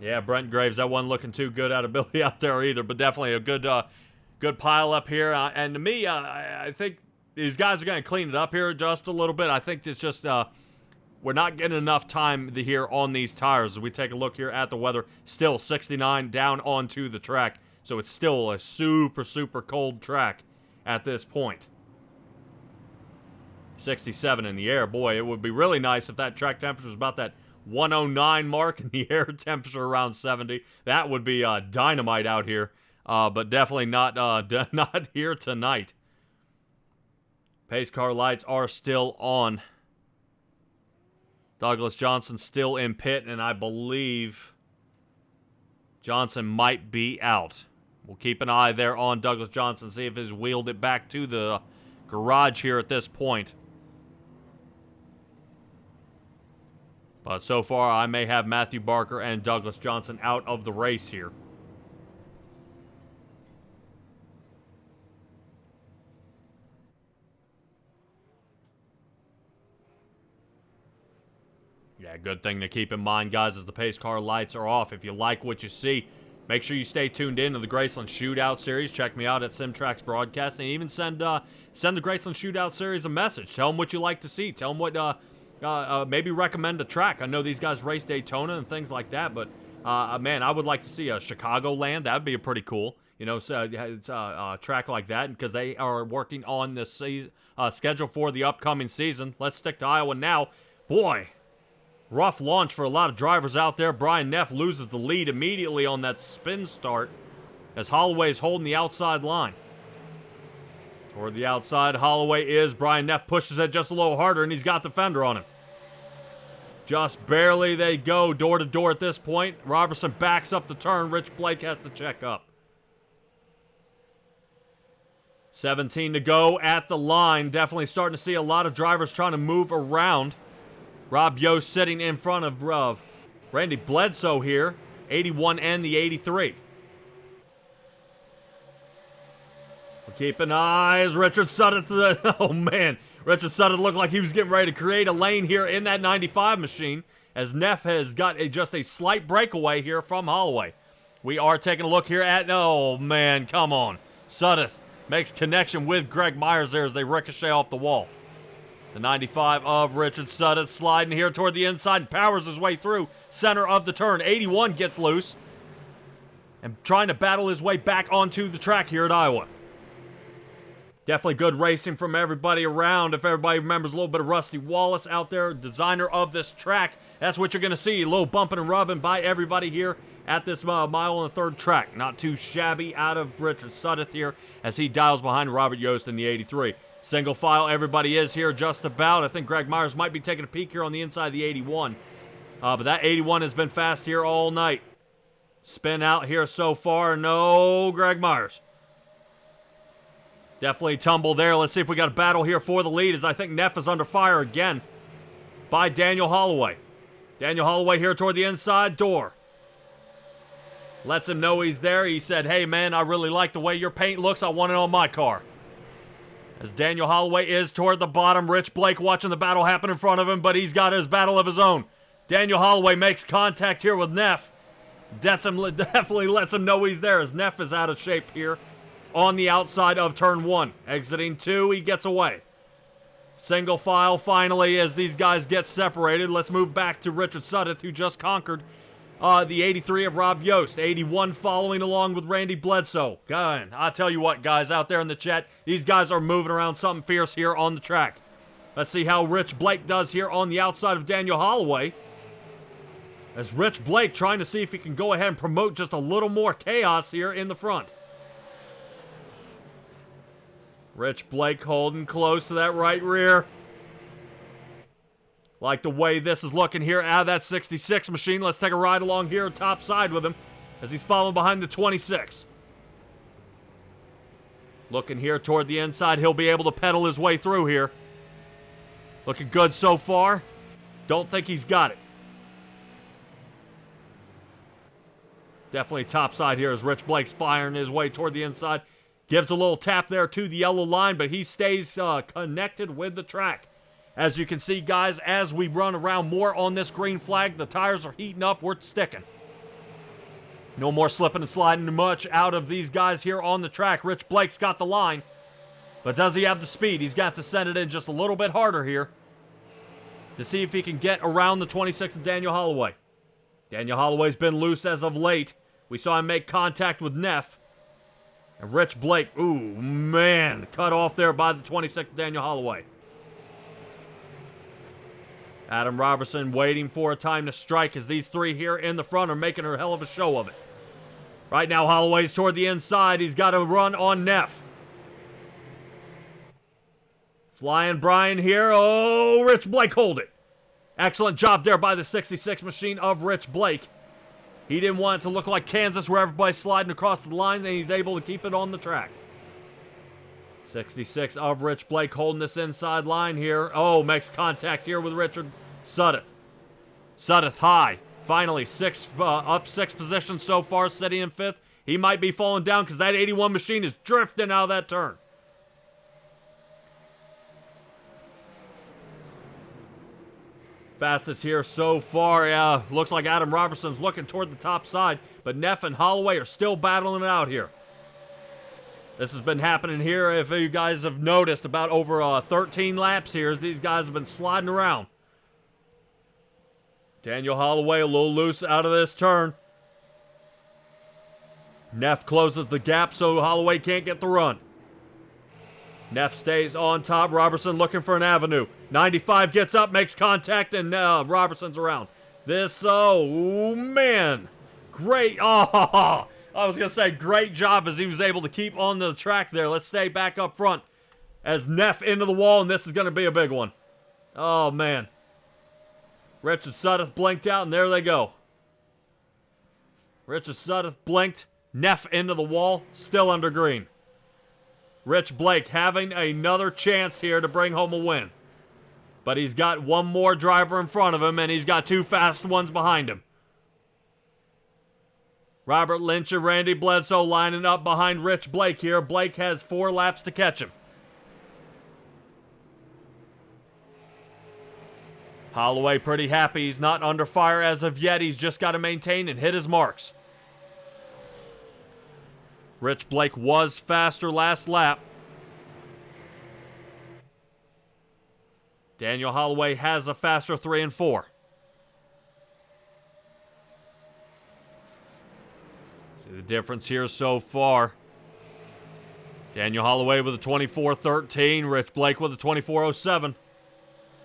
Yeah, Brent Graves, that wasn't looking too good out of Billy out there either, but definitely a good pile up here. And to me, I think these guys are going to clean it up here just a little bit. I think it's just we're not getting enough time here on these tires. As we take a look here at the weather, still 69 down onto the track. So it's still a super, super cold track at this point. 67 in the air. Boy, it would be really nice if that track temperature was about that 109 mark and the air temperature around 70. That would be dynamite out here. But definitely not not here tonight. Pace car lights are still on. Douglas Johnson still in pit, and I believe Johnson might be out. We'll keep an eye there on Douglas Johnson, see if he's wheeled it back to the garage here at this point. But so far, I may have Matthew Barker and Douglas Johnson out of the race here. Yeah, good thing to keep in mind, guys, as the pace car lights are off. If you like what you see, make sure you stay tuned in to the GRaceland Shootout Series. Check me out at SimTrax Broadcasting. Even send the GRaceland Shootout Series a message. Tell them what you like to see. Tell them what, maybe recommend a track. I know these guys race Daytona and things like that, but, man, I would like to see a Chicagoland. That would be pretty cool. You know, so it's a track like that, because they are working on the schedule for the upcoming season. Let's stick to Iowa now. Boy, rough launch for a lot of drivers out there. Brian Neff loses the lead immediately on that spin start as Holloway is holding the outside line. Toward the outside, Holloway is. Brian Neff pushes it just a little harder, and he's got the fender on him. Just barely they go door to door at this point. Robertson backs up the turn. Rich Blake has to check up. 17 to go at the line. Definitely starting to see a lot of drivers trying to move around. Rob Yost sitting in front of Randy Bledsoe here. 81 and the 83. We're keeping eyes. Richard Sutton. Oh, man. Richard Sutton looked like he was getting ready to create a lane here in that 95 machine, as Neff has got just a slight breakaway here from Holloway. We are taking a look here at... Oh, man. Come on. Sutton makes connection with Greg Myers there as they ricochet off the wall. The 95 of Richard Sutton sliding here toward the inside and powers his way through center of the turn. 81 gets loose and trying to battle his way back onto the track here at Iowa. Definitely good racing from everybody around. If everybody remembers a little bit of Rusty Wallace out there, designer of this track, that's what you're going to see. A little bumping and rubbing by everybody here at this mile and a third track. Not too shabby out of Richard Sutton here as he dials behind Robert Yost in the 83. Single file, everybody is here just about. I think Greg Myers might be taking a peek here on the inside of the 81. But that 81 has been fast here all night. Spin out here so far. No, Greg Myers. Definitely tumble there. Let's see if we got a battle here for the lead, as I think Neff is under fire again by Daniel Holloway. Daniel Holloway here toward the inside door. Lets him know he's there. He said, hey, man, I really like the way your paint looks. I want it on my car. As Daniel Holloway is toward the bottom. Rich Blake watching the battle happen in front of him, but he's got his battle of his own. Daniel Holloway makes contact here with Neff. Definitely lets him know he's there, as Neff is out of shape here on the outside of turn 1. Exiting 2, he gets away. Single file finally as these guys get separated. Let's move back to Richard Sutton, who just conquered the 83 of Rob Yost. 81 following along with Randy Bledsoe. God, I tell you what, guys, out there in the chat, these guys are moving around something fierce here on the track. Let's see how Rich Blake does here on the outside of Daniel Holloway. As Rich Blake trying to see if he can go ahead and promote just a little more chaos here in the front. Rich Blake holding close to that right rear. Like the way this is looking here out of that 66 machine. Let's take a ride along here top side with him as he's following behind the 26. Looking here toward the inside. He'll be able to pedal his way through here. Looking good so far. Don't think he's got it. Definitely top side here as Rich Blake's firing his way toward the inside. Gives a little tap there to the yellow line, but he stays connected with the track. As you can see, guys, as we run around more on this green flag, the tires are heating up. We're sticking. No more slipping and sliding much out of these guys here on the track. Rich Blake's got the line, but does he have the speed? He's got to send it in just a little bit harder here to see if he can get around the 26 of Daniel Holloway. Daniel Holloway's been loose as of late. We saw him make contact with Neff. And Rich Blake, ooh, man, cut off there by the 26th Daniel Holloway. Adam Robertson waiting for a time to strike as these three here in the front are making a hell of a show of it. Right now, Holloway's toward the inside. He's got to run on Neff. Flying Brian here. Oh, Rich Blake hold it. Excellent job there by the 66 machine of Rich Blake. He didn't want it to look like Kansas where everybody's sliding across the line, and he's able to keep it on the track. 66 of Rich Blake holding this inside line here. Oh, makes contact here with Richard Sutton. Sudeth high. Finally, up 6 positions so far, sitting in 5th. He might be falling down because that 81 machine is drifting out of that turn. Fastest here so far. Looks like Adam Robertson's looking toward the top side, but Neff and Holloway are still battling it out here. This has been happening here, if you guys have noticed, about over 13 laps here as these guys have been sliding around. Daniel Holloway a little loose out of this turn. Neff closes the gap so Holloway can't get the run. Neff stays on top. Robertson looking for an avenue. 95 gets up, makes contact, and Robertson's around. Oh, man. Great. Oh, I was going to say great job as he was able to keep on the track there. Let's stay back up front as Neff into the wall, and this is going to be a big one. Oh, man. Richard Sudeth blinked out, and there they go. Richard Sudeth blinked. Neff into the wall, still under green. Rich Blake having another chance here to bring home a win. But he's got one more driver in front of him, and he's got 2 fast ones behind him. Robert Lynch and Randy Bledsoe lining up behind Rich Blake here. Blake has 4 laps to catch him. Holloway pretty happy. He's not under fire as of yet. He's just got to maintain and hit his marks. Rich Blake was faster last lap. Daniel Holloway has a faster 3 and 4. See the difference here so far. Daniel Holloway with a 24.13. Rich Blake with a 24.07.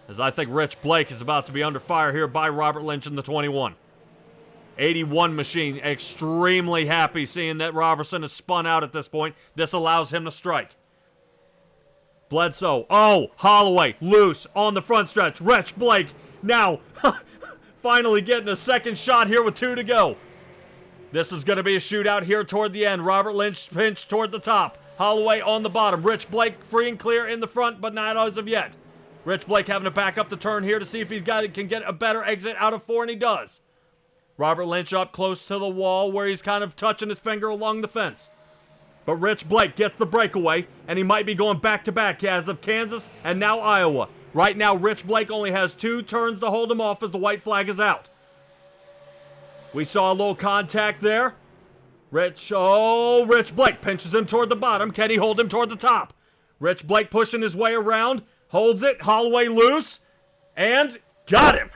As I think Rich Blake is about to be under fire here by Robert Lynch in the 21. 81 machine, extremely happy seeing that Robertson has spun out at this point. This allows him to strike. Bledsoe, Holloway, loose on the front stretch. Rich Blake now finally getting a second shot here with 2 to go. This is going to be a shootout here toward the end. Robert Lynch pinched toward the top. Holloway on the bottom. Rich Blake free and clear in the front, but not as of yet. Rich Blake having to back up the turn here to see if can get a better exit out of 4, and he does. Robert Lynch up close to the wall where he's kind of touching his finger along the fence. But Rich Blake gets the breakaway, and he might be going back-to-back as of Kansas and now Iowa. Right now, Rich Blake only has 2 turns to hold him off as the white flag is out. We saw a little contact there. Rich Blake pinches him toward the bottom. Can he hold him toward the top? Rich Blake pushing his way around, holds it, Holloway loose, and got him.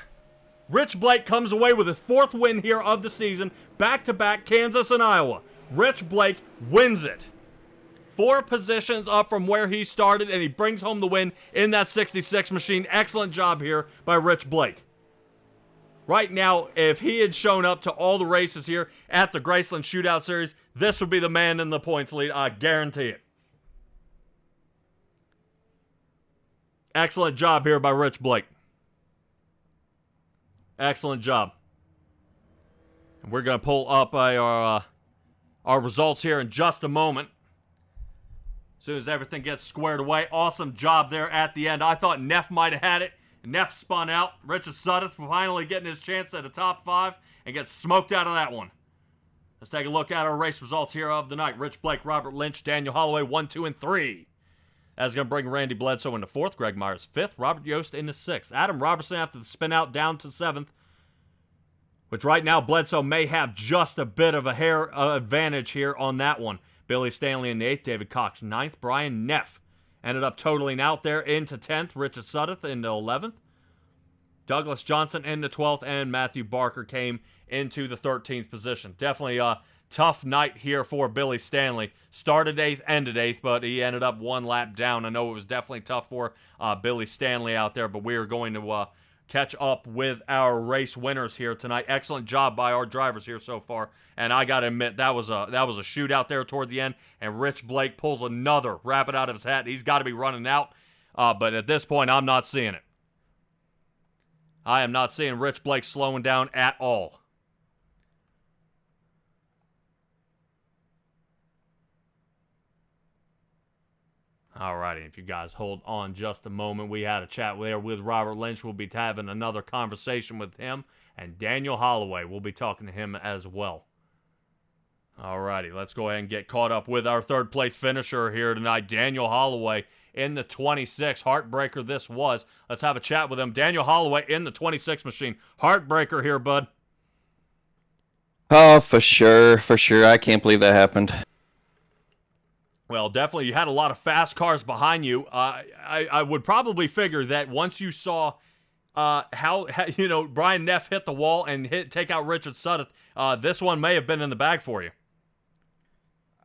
Rich Blake comes away with his 4th win here of the season, back-to-back Kansas and Iowa. Rich Blake wins it. 4 positions up from where he started, and he brings home the win in that 66 machine. Excellent job here by Rich Blake. Right now, if he had shown up to all the races here at the gRaceland Shootout Series, this would be the man in the points lead. I guarantee it. Excellent job here by Rich Blake. Excellent job. And we're going to pull up our results here in just a moment. As soon as everything gets squared away. Awesome job there at the end. I thought Neff might have had it. Neff spun out. Richard Sudeth finally getting his chance at a top 5 and gets smoked out of that one. Let's take a look at our race results here of the night. Rich Blake, Robert Lynch, Daniel Holloway, 1, 2, and 3. That's going to bring Randy Bledsoe into 4th, Greg Myers 5th, Robert Yost into 6th. Adam Robertson after the spin out down to 7th, which right now Bledsoe may have just a bit of a hair advantage here on that one. Billy Stanley in the 8th, David Cox 9th, Brian Neff ended up totaling out there into 10th, Richard Sudeth into 11th, Douglas Johnson into 12th, and Matthew Barker came into the 13th position. Definitely a tough night here for Billy Stanley. Started 8th, ended 8th, but he ended up 1 lap down. I know it was definitely tough for Billy Stanley out there, but we are going to catch up with our race winners here tonight. Excellent job by our drivers here so far, and I got to admit that was a shootout there toward the end, and Rich Blake pulls another rabbit out of his hat. He's got to be running out, but at this point, I'm not seeing it. I am not seeing Rich Blake slowing down at all. All righty, if you guys hold on just a moment, we had a chat there with Robert Lynch. We'll be having another conversation with him, and Daniel Holloway. We'll be talking to him as well. All righty, let's go ahead and get caught up with our third place finisher here tonight, Daniel Holloway in the 26. Heartbreaker this was. Let's have a chat with him. Daniel Holloway in the 26 machine. Heartbreaker here, bud. Oh, for sure. For sure. I can't believe that happened. Well, definitely, you had a lot of fast cars behind you. I would probably figure that once you saw how Brian Neff hit the wall and take out Richard Sudduth, this one may have been in the bag for you.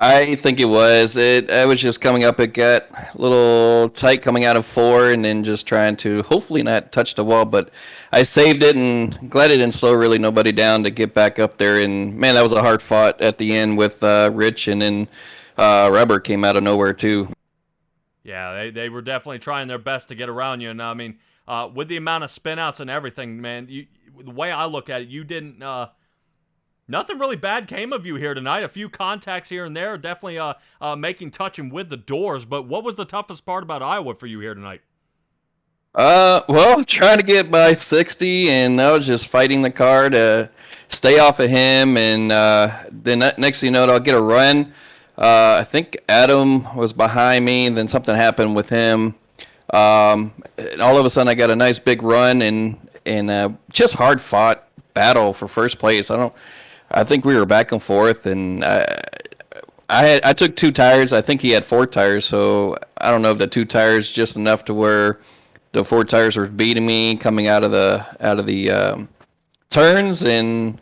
I think it was. I was just coming up. It got a little tight coming out of 4 and then just trying to hopefully not touch the wall. But I saved it and glad it didn't slow really nobody down to get back up there. And, man, that was a hard fought at the end with Rich, and then Rubber came out of nowhere too. Yeah, they were definitely trying their best to get around you. And, I mean, with the amount of spin-outs and everything, man, the way I look at it, you didn't nothing really bad came of you here tonight. A few contacts here and there, definitely touching with the doors. But what was the toughest part about Iowa for you here tonight? Well, trying to get by 60, and I was just fighting the car to stay off of him. And then next thing you know, I'll get a run. I think Adam was behind me, and then something happened with him. And all of a sudden, I got a nice big run and just hard fought battle for first place. I think we were back and forth, and I took 2 tires. I think he had 4 tires, so I don't know if the 2 tires just enough to where the 4 tires were beating me coming out of the turns, and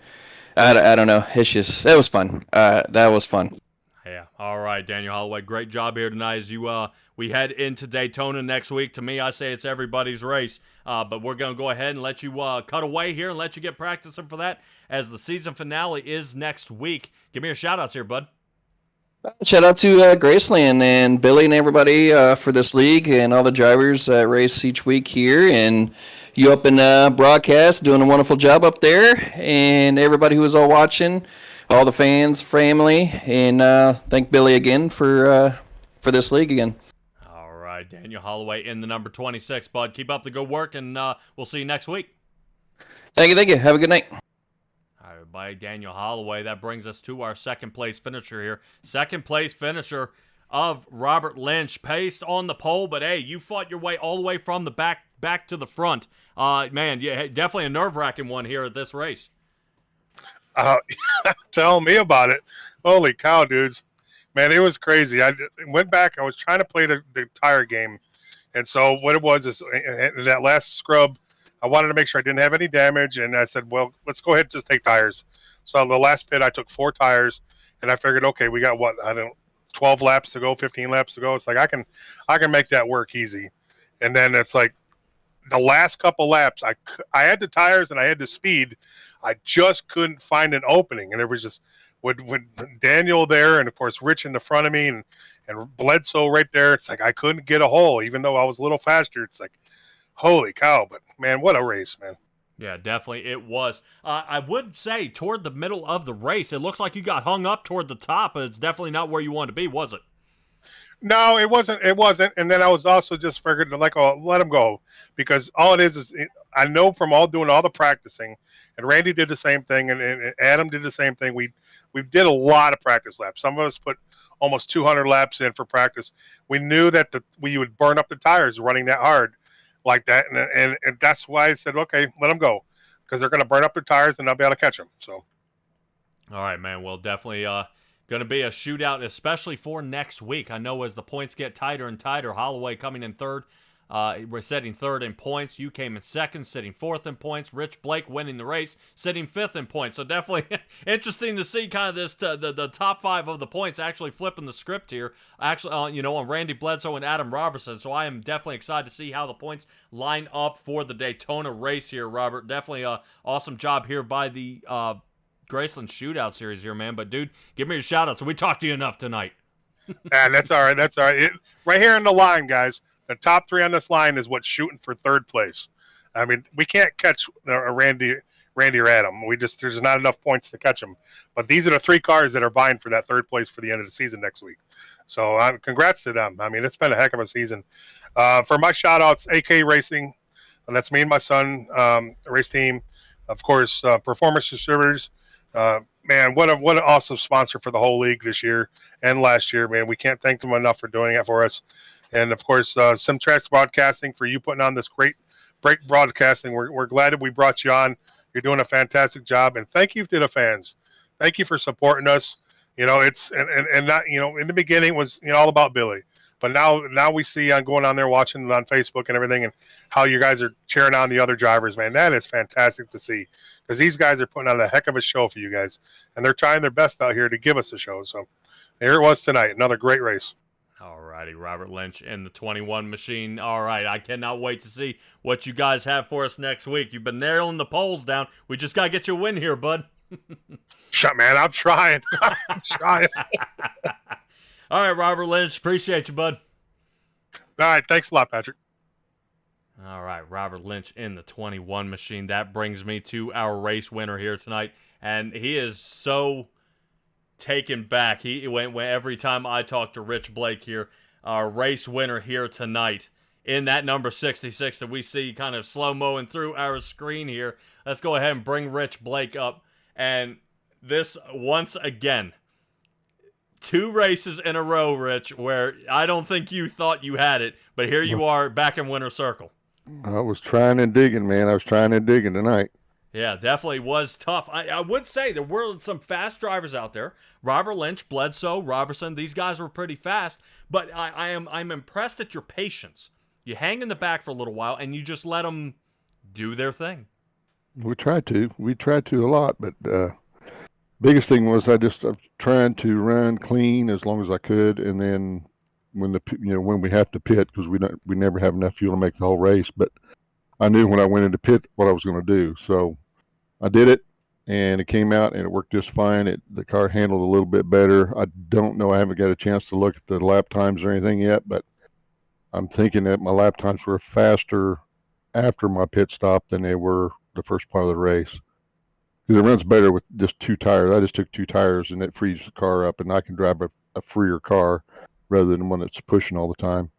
I don't know. It's just that was fun. That was fun. Yeah. All right, Daniel Holloway. Great job here tonight as we head into Daytona next week. To me, I say it's everybody's race. But we're going to go ahead and let you cut away here and let you get practicing for that as the season finale is next week. Give me your shout-outs here, bud. Shout out to GRaceland and Billy and everybody for this league and all the drivers that race each week here. And you up in broadcast doing a wonderful job up there. And everybody who was all watching, all the fans, family. And thank Billy again for this league again. All right, Daniel Holloway in the number 26, bud. Keep up the good work, and we'll see you next week. Thank you. Have a good night. All right, by Daniel Holloway. That brings us to our second place finisher here. Second place finisher of Robert Lynch. Paced on the pole, but hey, you fought your way all the way from the back to the front. Man, yeah, definitely a nerve-wracking one here at this race. Tell me about it. Holy cow, dudes. Man, it was crazy. I went back. I was trying to play the tire game. And so what it was is in that last scrub, I wanted to make sure I didn't have any damage. And I said, well, let's go ahead and just take tires. So the last pit, I took 4 tires. And I figured, okay, we got 12 laps to go, 15 laps to go. It's like I can make that work easy. And then it's like the last couple laps, I had the tires and I had the speed. I just couldn't find an opening. And it was just with Daniel there, and of course Rich in the front of me, and Bledsoe right there. It's like I couldn't get a hole, even though I was a little faster. It's like, holy cow! But man, what a race, man! Yeah, definitely it was. I would say toward the middle of the race, it looks like you got hung up toward the top, but it's definitely not where you wanted to be, was it? No, it wasn't. It wasn't. And then I was also just figured to let him go, because all it is I know from doing all the practicing, and Randy did the same thing, and Adam did the same thing. We did a lot of practice laps. Some of us put almost 200 laps in for practice. We knew that we would burn up the tires running that hard like that, and that's why I said, okay, let them go, because they're going to burn up their tires and I'll be able to catch them. So, all right, man. Well, definitely going to be a shootout, especially for next week. I know as the points get tighter and tighter, Holloway coming in third. We're sitting third in points. You came in second, sitting fourth in points. Rich Blake winning the race, sitting fifth in points. So definitely interesting to see kind of this the top 5 of the points actually flipping the script here. Actually, on Randy Bledsoe and Adam Robertson. So I am definitely excited to see how the points line up for the Daytona race here, Robert. Definitely a awesome job here by the gRaceland Shootout Series here, man. But dude, give me your shout out. So we talked to you enough tonight. And that's all right. That's all right. Right here in the line, guys. The top 3 on this line is what's shooting for third place. I mean, we can't catch Randy Randy or Adam. There's not enough points to catch them. But these are the 3 cars that are vying for that 3rd place for the end of the season next week. So congrats to them. I mean, it's been a heck of a season. For my shout-outs, AK Racing, and that's me and my son, race team. Of course, Performance Distributors. Man, what an awesome sponsor for the whole league this year and last year, man. We can't thank them enough for doing it for us. And, of course, Simtrax Broadcasting for you putting on this great broadcasting. We're glad that we brought you on. You're doing a fantastic job. And thank you to the fans. Thank you for supporting us. You know, it's and not, you know, in the beginning it was, you know, all about Billy. But now we see on going on there watching on Facebook and everything and how you guys are cheering on the other drivers, man. That is fantastic to see because these guys are putting on a heck of a show for you guys. And they're trying their best out here to give us a show. So here it was tonight. Another great race. All righty, Robert Lynch in the 21 machine. All right, I cannot wait to see what you guys have for us next week. You've been narrowing the polls down. We just got to get you a win here, bud. Shut, man. I'm trying. I'm trying. All right, Robert Lynch. Appreciate you, bud. All right. Thanks a lot, Patrick. All right, Robert Lynch in the 21 machine. That brings me to our race winner here tonight. And he is so taken back. He went every time I talk to Rich Blake here, our race winner here tonight, in that number 66 that we see kind of slow-moing through our screen here. Let's go ahead and bring Rich Blake up. And this, once again, 2 races in a row, Rich, where I don't think you thought you had it, but here you are back in winner's circle. I was trying and digging, man. I was trying and digging tonight. Yeah, definitely was tough. I would say there were some fast drivers out there. Robert Lynch, Bledsoe, Robertson, these guys were pretty fast, but I'm impressed at your patience. You hang in the back for a little while, and you just let them do their thing. We tried to a lot, but biggest thing was I was trying to run clean as long as I could, and then when we have to pit, because we never have enough fuel to make the whole race, but I knew when I went into pit what I was going to do, so I did it, and it came out and it worked just fine. The car handled a little bit better. I don't know. I haven't got a chance to look at the lap times or anything yet, but I'm thinking that my lap times were faster after my pit stop than they were the first part of the race. Because it runs better with just 2 tires. I just took 2 tires and it frees the car up, and I can drive a freer car rather than one that's pushing all the time.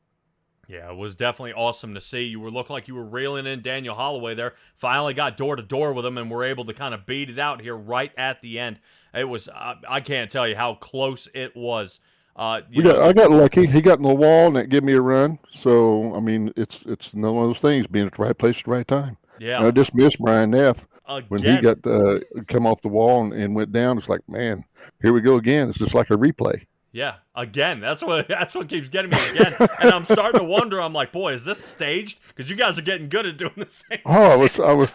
Yeah, it was definitely awesome to see. You looked like you were reeling in Daniel Holloway there. Finally got door-to-door with him and were able to kind of beat it out here right at the end. It was, I can't tell you how close it was. I got lucky. He got in the wall and it gave me a run. So, I mean, it's one of those things, being at the right place at the right time. Yeah. And I just missed Brian Neff. When he got come off the wall and went down. It's like, man, here we go again. It's just like a replay. Yeah, again. That's what keeps getting me again. And I'm starting to wonder. I'm like, boy, is this staged? Because you guys are getting good at doing the same. Oh, I was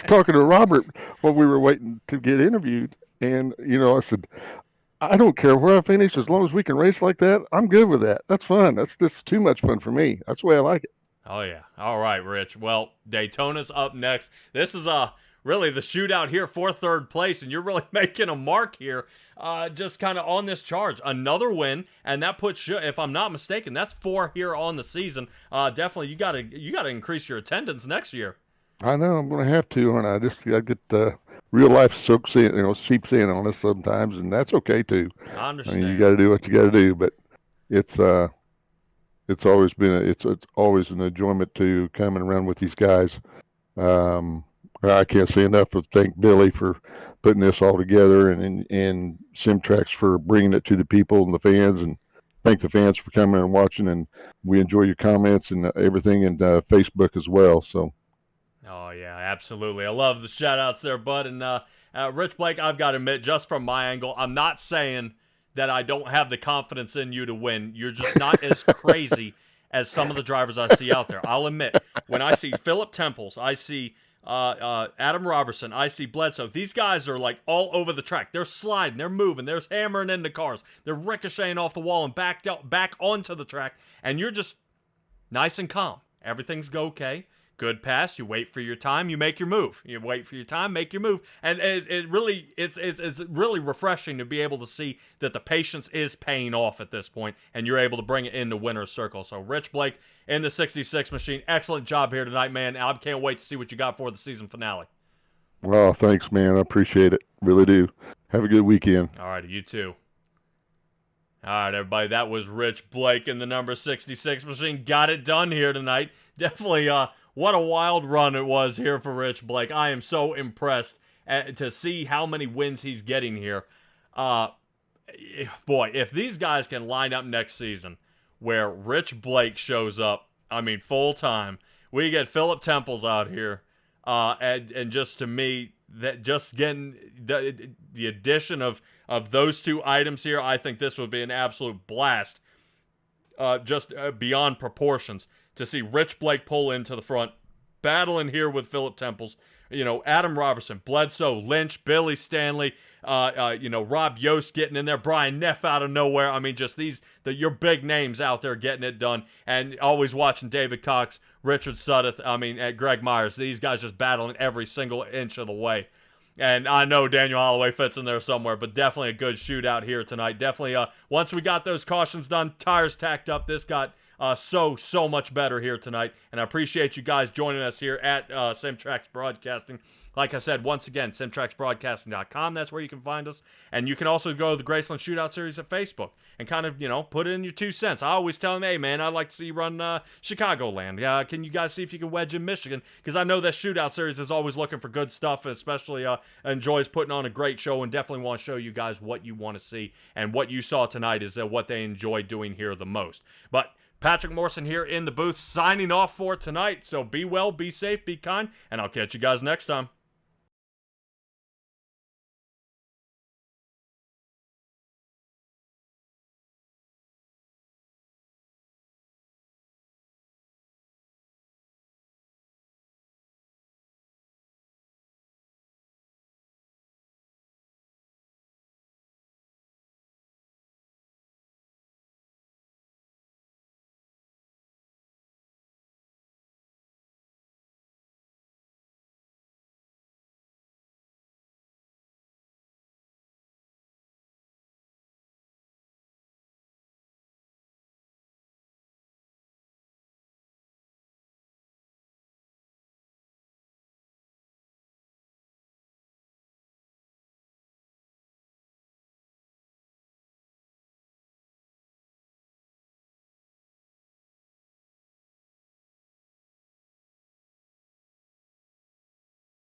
talking to Robert while we were waiting to get interviewed, and I said, I don't care where I finish as long as we can race like that. I'm good with that. That's fun. That's too much fun for me. That's the way I like it. Oh yeah. All right, Rich. Well, Daytona's up next. This is really the shootout here for 3rd place, and you're really making a mark here. Just kind of on this charge. Another win, and that puts you, if I'm not mistaken, that's 4 here on the season. Definitely, you gotta increase your attendance next year. I know I'm going to have to, and I get real life seeps in on us sometimes, and that's okay too. I understand. I mean, you got to do what you got to do, but it's always been it's always an enjoyment to come and run with these guys. I can't say enough to thank Billy for putting this all together, and Simtrax for bringing it to the people and the fans, and thank the fans for coming and watching, and we enjoy your comments and everything, and Facebook as well. So. Oh yeah, absolutely. I love the shout outs there, bud. And Rich Blake, I've got to admit, just from my angle, I'm not saying that I don't have the confidence in you to win. You're just not as crazy as some of the drivers I see out there. I'll admit, when I see Philip Temples, I see Adam Robertson, I see Bledsoe. These guys are like all over the track. They're sliding, they're moving, they're hammering into cars, they're ricocheting off the wall and back onto the track, and you're just nice and calm. Everything's okay. Good pass. You wait for your time. You make your move. You wait for your time. Make your move. And it's really refreshing to be able to see that the patience is paying off at this point, and you're able to bring it into winner's circle. So Rich Blake in the 66 machine. Excellent job here tonight, man. I can't wait to see what you got for the season finale. Well, thanks, man. I appreciate it. Really do. Have a good weekend. All right, you too. All right, everybody, that was Rich Blake in the number 66 machine. Got it done here tonight. Definitely, what a wild run it was here for Rich Blake. I am so impressed to see how many wins he's getting here. Boy, if these guys can line up next season where Rich Blake shows up, I mean, full time, we get Philip Temples out here, and just to me, that just getting the addition of those two items here, I think this would be an absolute blast, just beyond proportions, to see Rich Blake pull into the front, battling here with Philip Temples, Adam Robertson, Bledsoe, Lynch, Billy Stanley, Rob Yost getting in there, Brian Neff out of nowhere. I mean, just your big names out there getting it done, and always watching David Cox, Richard Suddeth, Greg Myers. These guys just battling every single inch of the way. And I know Daniel Holloway fits in there somewhere, but definitely a good shootout here tonight. Definitely, once we got those cautions done, tires tacked up, this got so much better here tonight. And I appreciate you guys joining us here at Simtrax Broadcasting. Like I said, once again, simtraxbroadcasting.com. That's where you can find us. And you can also go to the GRaceland Shootout Series at Facebook and kind of, put in your 2 cents. I always tell them, hey, man, I'd like to see you run Chicagoland. Can you guys see if you can wedge in Michigan? Because I know that Shootout Series is always looking for good stuff, especially enjoys putting on a great show, and definitely want to show you guys what you want to see. And what you saw tonight is what they enjoy doing here the most. But Patrick Morrison here in the booth signing off for tonight. So be well, be safe, be kind, and I'll catch you guys next time.